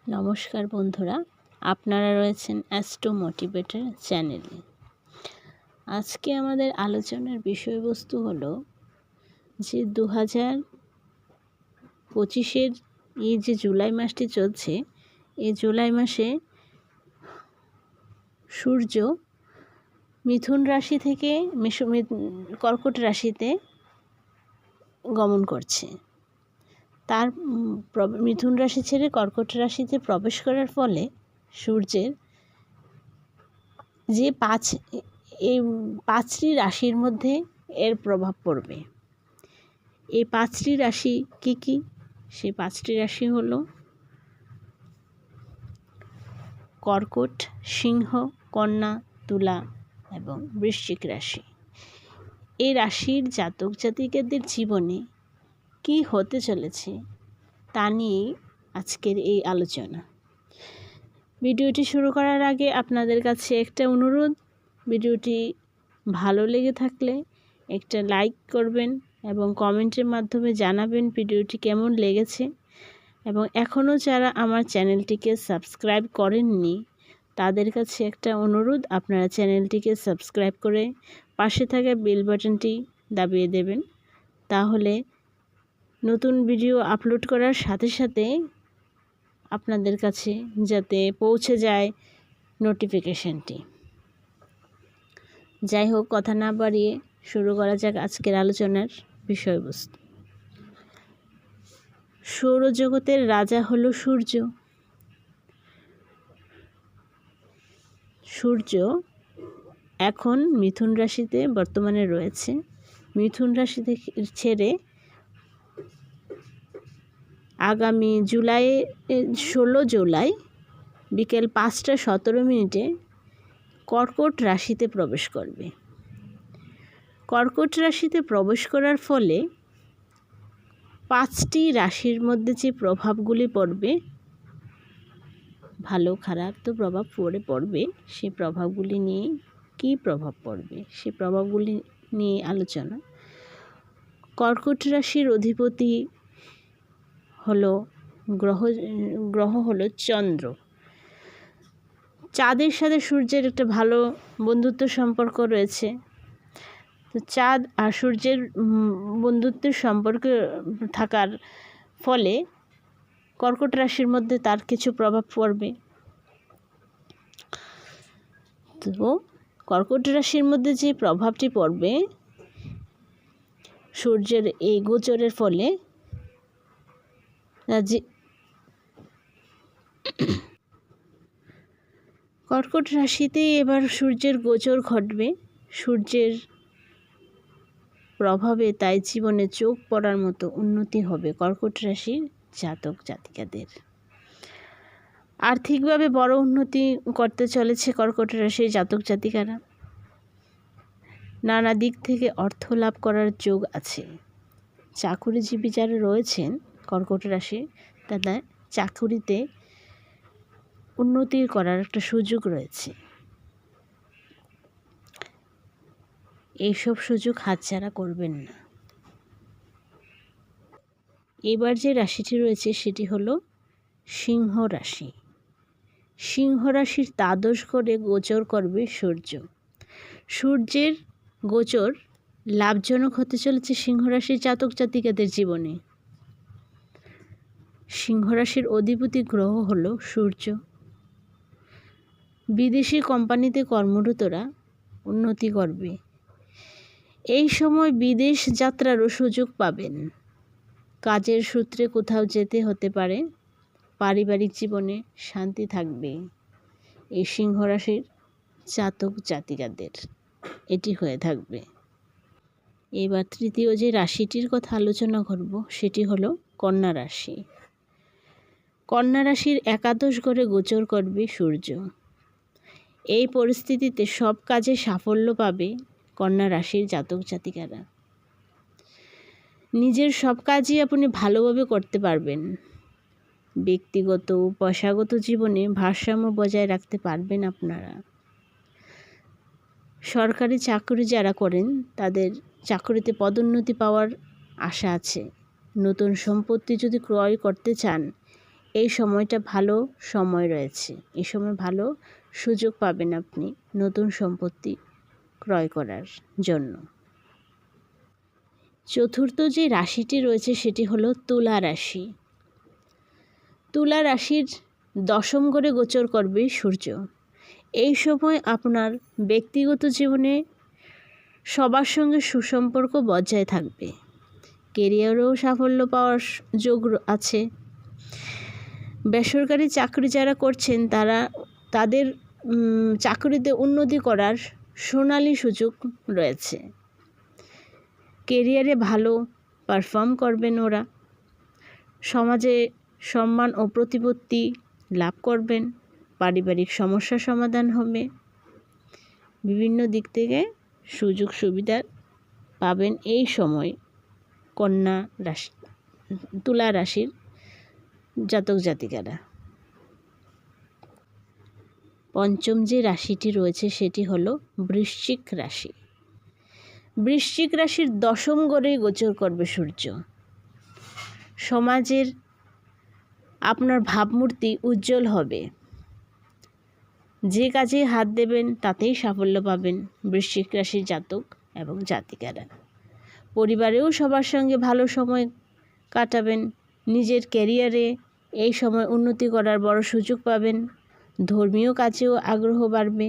নমস্কার বন্ধুরা, আপনারা রয়েছেন অ্যাস্ট্রো মোটিভেটর চ্যানেলে। আজকে আমাদের আলোচনার বিষয়বস্তু হলো যে 2025-এর এই যে জুলাই মাসটি চলছে, এই জুলাই মাসে সূর্য মিথুন রাশি থেকে কর্কট রাশিতে গমন করছে। তার মিথুন রাশি ছেড়ে কর্কট রাশিতে প্রবেশ করার ফলে সূর্যের যে পাঁচটি রাশির মধ্যে এর প্রভাব পড়বে। এই পাঁচটি রাশি কি কি? সেই পাঁচটি রাশি হলো কর্কট, সিংহ, কন্যা, তুলা এবং বৃশ্চিক রাশি। এই রাশির জাতক জাতিকাদের জীবনে কি হতে চলেছে তা নিয়ে আজকের এই আলোচনা। ভিডিওটি শুরু করার আগে আপনাদের কাছে একটা অনুরোধ, ভিডিওটি ভালো লেগে থাকলে একটা লাইক করবেন এবং কমেন্টের মাধ্যমে জানাবেন ভিডিওটি কেমন লেগেছে। এবং এখনও যারা আমার চ্যানেলটিকে সাবস্ক্রাইব করেননি তাদের কাছে একটা অনুরোধ, আপনারা চ্যানেলটিকে সাবস্ক্রাইব করে পাশে থাকা বেল বাটনটি দাবিয়ে দেবেন। তাহলে নতুন ভিডিও আপলোড করার সাথে সাথে আপনাদের কাছে যাতে পৌঁছে যায় নোটিফিকেশনটি। যাই হোক, কথা না বাড়িয়ে শুরু করা যাক আজকের আলোচনার বিষয়বস্তু। সৌরজগতের রাজা হলো সূর্য। সূর্য এখন মিথুন রাশিতে বর্তমানে রয়েছে। মিথুন রাশি থেকে ছেড়ে আগামী 16 জুলাই বিকেল 5:17 কর্কট রাশিতে প্রবেশ করবে। কর্কট রাশিতে প্রবেশ করার ফলে পাঁচটি রাশির মধ্যে যে প্রভাবগুলি পড়বে, ভালো খারাপ তো প্রভাব পড়বে, সেই প্রভাবগুলি নিয়ে কী প্রভাব পড়বে সেই প্রভাবগুলি নিয়ে আলোচনা। কর্কট রাশির অধিপতি হলো গ্রহ হলো চন্দ্র। চাঁদের সাথে সূর্যের একটা ভালো বন্ধুত্ব সম্পর্ক রয়েছে। তো চাঁদ আর সূর্যের বন্ধুত্বের সম্পর্ক থাকার ফলে কর্কট রাশির মধ্যে তার কিছু প্রভাব পড়বে। তো কর্কট রাশির মধ্যে যে প্রভাবটি পড়বে সূর্যের এই গোচরের ফলে, কর্কট রাশিতে এবার সূর্যের গোচর ঘটবে। সূর্যের প্রভাবে তাই জীবনে চোখ পড়ার মতো উন্নতি হবে কর্কট রাশির জাতক জাতিকাদের। আর্থিকভাবে বড় উন্নতি করতে চলেছে কর্কট রাশির জাতক জাতিকারা। নানা দিক থেকে অর্থ লাভ করার যোগ আছে। চাকুরিজীবী যারা রয়েছেন কর্কট রাশির, তাদের চাকুরিতে উন্নতি করার একটা সুযোগ রয়েছে। এইসব সুযোগ হাতছাড়া করবেন না। এবার যে রাশিটি রয়েছে সেটি হলো সিংহ রাশি। সিংহ রাশির দ্বাদশ ঘরে গোচর করবে সূর্য। সূর্যের গোচর লাভজনক হতে চলেছে সিংহ রাশির জাতক জাতিকাদের জীবনে। সিংহ রাশির অধিপতি গ্রহ হলো সূর্য। বিদেশি কোম্পানিতে কর্মরতরা উন্নতি করবে। এই সময় বিদেশ যাত্রারও সুযোগ পাবেন। কাজের সূত্রে কোথাও যেতে হতে পারে। পারিবারিক জীবনে শান্তি থাকবে। এই সিংহ রাশির জাতক জাতিকাদের এটি হয়ে থাকবে। এবার তৃতীয় যে রাশিটির কথা আলোচনা করব সেটি হলো কন্যা রাশি। কন্যা রাশির একাদশ ঘরে গোচর করবে সূর্য। এই পরিস্থিতিতে সব কাজে সাফল্য পাবে কন্যা রাশির জাতক জাতিকারা। নিজের সব কাজই আপনি ভালোভাবে করতে পারবেন। ব্যক্তিগত ও পেশাগত জীবনে ভারসাম্য বজায় রাখতে পারবেন আপনারা। সরকারি চাকরি যারা করেন তাদের চাকরিতে পদোন্নতি পাওয়ার আশা আছে। নতুন সম্পত্তি যদি ক্রয় করতে চান এই সময়টা ভালো সময় রয়েছে, এই সময় ভালো সুযোগ পাবেন আপনি নতুন সম্পত্তি ক্রয় করার জন্য। চতুর্থ যে রাশিটি রয়েছে সেটি হলো তুলা রাশি। তুলা রাশির দশম ঘরে গোচর করবে সূর্য। এই সময় আপনার ব্যক্তিগত জীবনে সবার সঙ্গে সুসম্পর্ক বজায় থাকবে, কেরিয়ারেও সাফল্য পাওয়ার যোগ আছে। বেসরকারি চাকরি যারা করছেন তাদের চাকরিতে উন্নতি করার সোনালি সুযোগ রয়েছে। কেরিয়ারে ভালো পারফর্ম করবেন ওরা, সমাজে সম্মান ও প্রতিপত্তি লাভ করবেন, পারিবারিক সমস্যা সমাধান হবে, বিভিন্ন দিক থেকে সুযোগ সুবিধা পাবেন এই সময় কন্যা রাশি, তুলা রাশির জাতক জাতিকারা। পঞ্চম যে রাশিটি রয়েছে সেটি হলো বৃশ্চিক রাশি। বৃশ্চিক রাশির দশম ঘরে গোচর করবে সূর্য। সমাজের আপনার ভাবমূর্তি উজ্জ্বল হবে, যে কাজে হাত দেবেন তাতেই সাফল্য পাবেন বৃশ্চিক রাশির জাতক এবং জাতিকারা। পরিবারেও সবার সঙ্গে ভালো সময় কাটাবেন, নিজের ক্যারিয়ারে এই সময় উন্নতি করার বড় সুযোগ পাবেন, ধর্মীয় কাজেও আগ্রহ বাড়বে,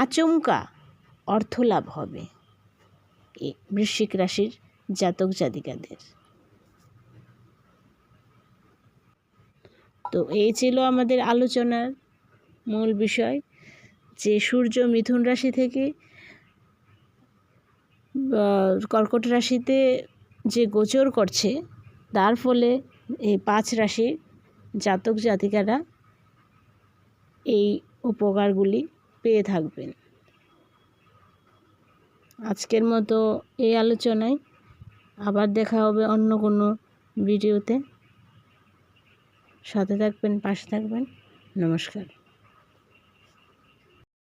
আচমকা অর্থ লাভ হবে এই বৃশ্চিক রাশির জাতক জাতিকাদের। তো এই ছিল আমাদের আলোচনার মূল বিষয়, যে সূর্য মিথুন রাশি থেকে কর্কট রাশিতে যে গোচর করছে তার ফলে এই 5 রাশির জাতক জাতিকারা এই উপকারগুলি পেয়ে থাকবেন। আজকের মতো এই আলোচনায়, আবার দেখা হবে অন্য কোনো ভিডিওতে। সাথে থাকবেন, পাশে থাকবেন। নমস্কার।